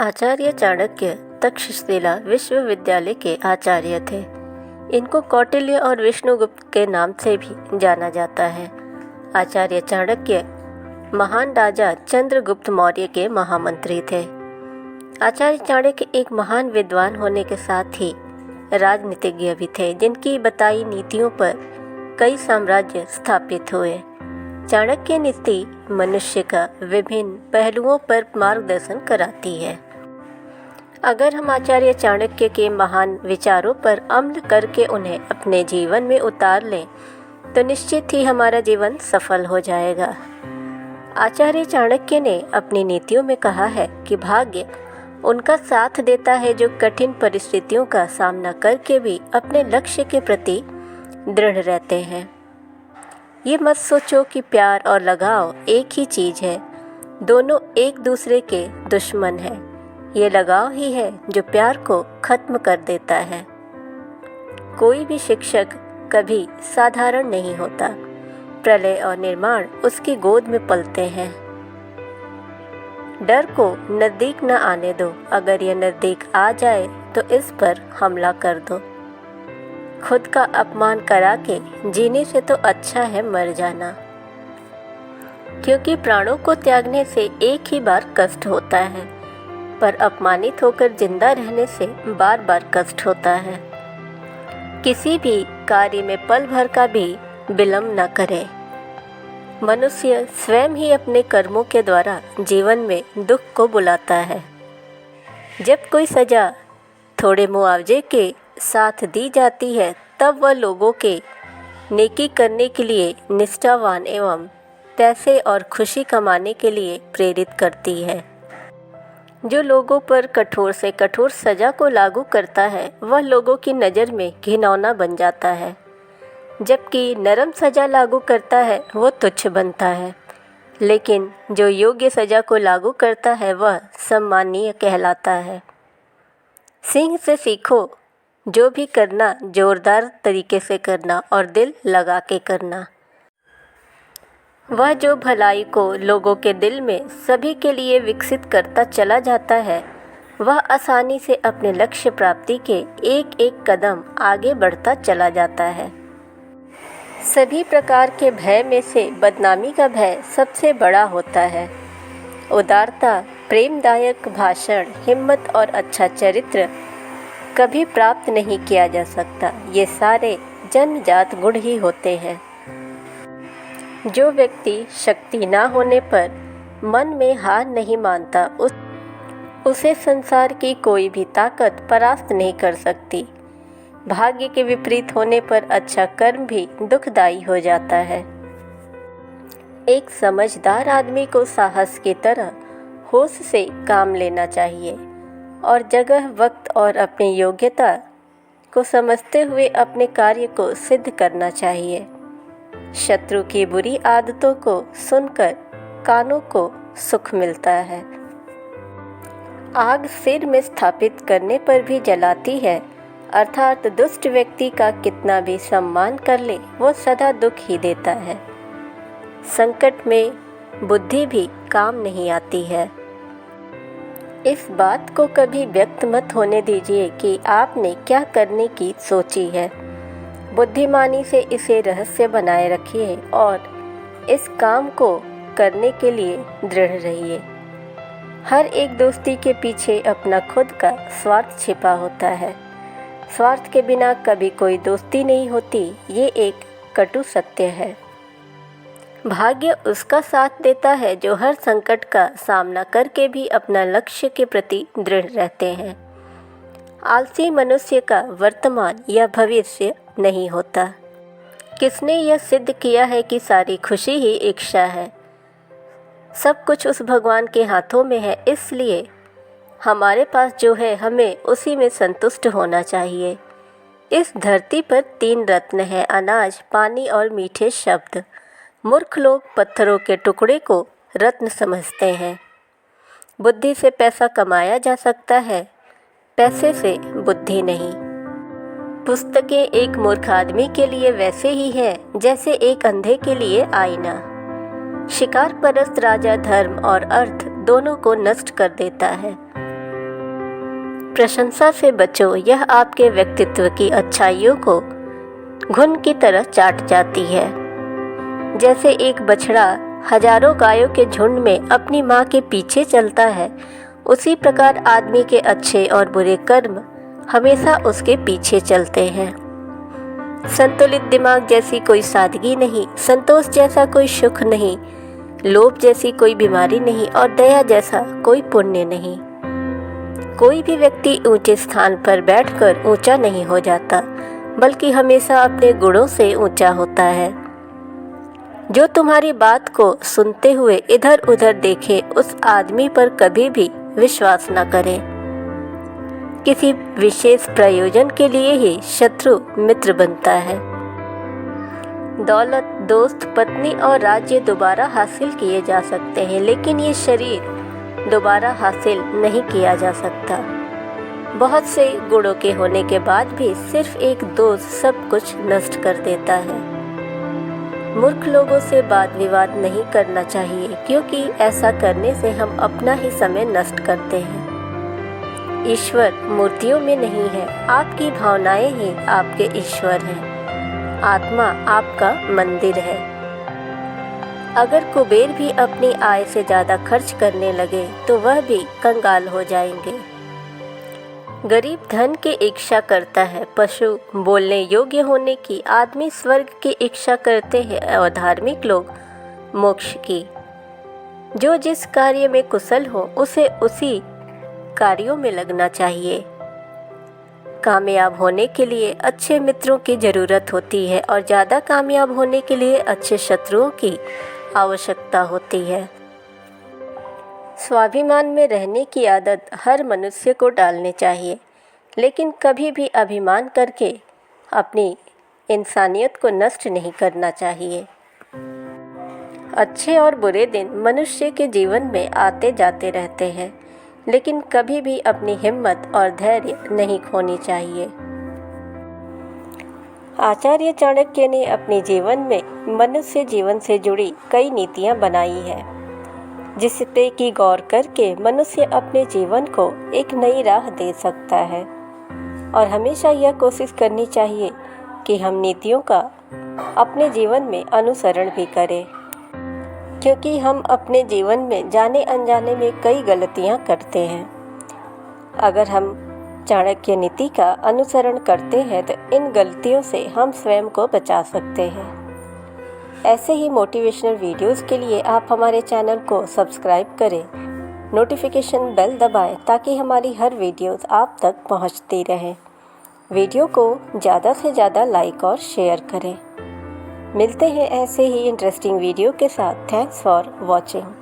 आचार्य चाणक्य तक्षशिला विश्वविद्यालय के आचार्य थे। इनको कौटिल्य और विष्णुगुप्त के नाम से भी जाना जाता है। आचार्य चाणक्य महान राजा चंद्रगुप्त मौर्य के महामंत्री थे। आचार्य चाणक्य एक महान विद्वान होने के साथ ही राजनीतिज्ञ भी थे, जिनकी बताई नीतियों पर कई साम्राज्य स्थापित हुए। चाणक्य नीति मनुष्य का विभिन्न पहलुओं पर मार्गदर्शन कराती है। अगर हम आचार्य चाणक्य के महान विचारों पर अमल करके उन्हें अपने जीवन में उतार लें तो निश्चित ही हमारा जीवन सफल हो जाएगा। आचार्य चाणक्य ने अपनी नीतियों में कहा है कि भाग्य उनका साथ देता है जो कठिन परिस्थितियों का सामना करके भी अपने लक्ष्य के प्रति दृढ़ रहते हैं। ये मत सोचो कि प्यार और लगाव एक ही चीज़ है, दोनों एक दूसरे के दुश्मन हैं। ये लगाव ही है जो प्यार को खत्म कर देता है। कोई भी शिक्षक कभी साधारण नहीं होता। प्रलय और निर्माण उसकी गोद में पलते हैं। डर को नज़दीक न आने दो, अगर यह नज़दीक आ जाए तो इस पर हमला कर दो। खुद का अपमान करा के जीने से तो अच्छा है मर जाना, क्योंकि प्राणों को त्यागने से एक ही बार कष्ट होता है, पर अपमानित होकर जिंदा रहने से बार बार कष्ट होता है। किसी भी कार्य में पल भर का भी विलंब न करें। मनुष्य स्वयं ही अपने कर्मों के द्वारा जीवन में दुख को बुलाता है। जब कोई सजा थोड़े मुआवजे के साथ दी जाती है तब वह लोगों के नेकी करने के लिए निष्ठावान एवं पैसे और खुशी कमाने के लिए प्रेरित करती है। जो लोगों पर कठोर से कठोर सज़ा को लागू करता है वह लोगों की नज़र में घिनौना बन जाता है, जबकि नरम सज़ा लागू करता है वो तुच्छ बनता है। लेकिन जो योग्य सज़ा को लागू करता है वह सम्मानीय कहलाता है। सिंह से सीखो, जो भी करना जोरदार तरीके से करना और दिल लगा के करना। वह जो भलाई को लोगों के दिल में सभी के लिए विकसित करता चला जाता है वह आसानी से अपने लक्ष्य प्राप्ति के एक एक कदम आगे बढ़ता चला जाता है। सभी प्रकार के भय में से बदनामी का भय सबसे बड़ा होता है। उदारता, प्रेमदायक भाषण, हिम्मत और अच्छा चरित्र कभी प्राप्त नहीं किया जा सकता। ये सारे जन्मजात गुण ही होते हैं। जो व्यक्ति शक्ति ना होने पर मन में हार नहीं मानता उसे संसार की कोई भी ताकत परास्त नहीं कर सकती। भाग्य के विपरीत होने पर अच्छा कर्म भी दुखदायी हो जाता है। एक समझदार आदमी को साहस की तरह होश से काम लेना चाहिए और जगह, वक्त और अपनी योग्यता को समझते हुए अपने कार्य को सिद्ध करना चाहिए। शत्रु की बुरी आदतों को सुनकर कानों को सुख मिलता है। आग सिर में स्थापित करने पर भी जलाती है, अर्थात दुष्ट व्यक्ति का कितना भी सम्मान कर ले वो सदा दुख ही देता है। संकट में बुद्धि भी काम नहीं आती है। इस बात को कभी व्यक्त मत होने दीजिए कि आपने क्या करने की सोची है। बुद्धिमानी से इसे रहस्य बनाए रखिए और इस काम को करने के लिए दृढ़ रहिए। हर एक दोस्ती के पीछे अपना खुद का स्वार्थ छिपा होता है। स्वार्थ के बिना कभी कोई दोस्ती नहीं होती, ये एक कटु सत्य है। भाग्य उसका साथ देता है जो हर संकट का सामना करके भी अपना लक्ष्य के प्रति दृढ़ रहते हैं। आलसी मनुष्य का वर्तमान या भविष्य नहीं होता। किसने यह सिद्ध किया है कि सारी खुशी ही इच्छा है? सब कुछ उस भगवान के हाथों में है, इसलिए हमारे पास जो है हमें उसी में संतुष्ट होना चाहिए। इस धरती पर 3 रत्न हैं, अनाज, पानी और मीठे शब्द। मूर्ख लोग पत्थरों के टुकड़े को रत्न समझते हैं। बुद्धि से पैसा कमाया जा सकता है, पैसे से बुद्धि नहीं। पुस्तकें एक मूर्ख आदमी के लिए वैसे ही है जैसे एक अंधे के लिए आईना। शिकार परस्त राजा धर्म और अर्थ दोनों को नष्ट कर देता है। प्रशंसा से बचो, यह आपके व्यक्तित्व की अच्छाइयों को घुन की तरह चाट जाती है। जैसे एक बछड़ा हजारों गायों के झुंड में अपनी माँ के पीछे चलता है, उसी प्रकार आदमी के अच्छे और बुरे कर्म हमेशा उसके पीछे चलते हैं। संतुलित दिमाग जैसी कोई सादगी नहीं, संतोष जैसा कोई सुख नहीं, लोभ जैसी कोई बीमारी नहीं और दया जैसा कोई पुण्य नहीं। कोई भी व्यक्ति ऊंचे स्थान पर बैठकर ऊंचा नहीं हो जाता, बल्कि हमेशा अपने गुणों से ऊंचा होता है। जो तुम्हारी बात को सुनते हुए इधर उधर देखे, उस आदमी पर कभी भी विश्वास न करें। किसी विशेष प्रयोजन के लिए ही शत्रु मित्र बनता है। दौलत, दोस्त, पत्नी और राज्य दोबारा हासिल किए जा सकते हैं, लेकिन ये शरीर दोबारा हासिल नहीं किया जा सकता। बहुत से गुणों के होने के बाद भी सिर्फ एक दोस्त सब कुछ नष्ट कर देता है। मूर्ख लोगों से वाद विवाद नहीं करना चाहिए, क्योंकि ऐसा करने से हम अपना ही समय नष्ट करते हैं। ईश्वर मूर्तियों में नहीं है, आपकी भावनाएं ही आपके ईश्वर हैं। आत्मा आपका मंदिर है। अगर कुबेर भी अपनी आय से ज़्यादा खर्च करने लगे तो वह भी कंगाल हो जाएंगे। गरीब धन की इच्छा करता है, पशु बोलने योग्य होने की, आदमी स्वर्ग की इच्छा करते हैं और धार्मिक लोग मोक्ष की। जो जिस कार्य में कुशल हो उसे उसी कार्यों में लगना चाहिए। कामयाब होने के लिए अच्छे मित्रों की ज़रूरत होती है और ज़्यादा कामयाब होने के लिए अच्छे शत्रुओं की आवश्यकता होती है। स्वाभिमान में रहने की आदत हर मनुष्य को डालनी चाहिए, लेकिन कभी भी अभिमान करके अपनी इंसानियत को नष्ट नहीं करना चाहिए। अच्छे और बुरे दिन मनुष्य के जीवन में आते जाते रहते हैं, लेकिन कभी भी अपनी हिम्मत और धैर्य नहीं खोनी चाहिए। आचार्य चाणक्य ने अपने जीवन में मनुष्य जीवन से जुड़ी कई नीतियां बनाई है, जिस पे कि गौर करके मनुष्य अपने जीवन को एक नई राह दे सकता है। और हमेशा यह कोशिश करनी चाहिए कि हम नीतियों का अपने जीवन में अनुसरण भी करें, क्योंकि हम अपने जीवन में जाने अनजाने में कई गलतियां करते हैं। अगर हम चाणक्य नीति का अनुसरण करते हैं तो इन गलतियों से हम स्वयं को बचा सकते हैं। ऐसे ही मोटिवेशनल वीडियोस के लिए आप हमारे चैनल को सब्सक्राइब करें, नोटिफिकेशन बेल दबाएं ताकि हमारी हर वीडियोस आप तक पहुंचती रहे। वीडियो को ज़्यादा से ज़्यादा लाइक और शेयर करें। मिलते हैं ऐसे ही इंटरेस्टिंग वीडियो के साथ। Thanks for watching.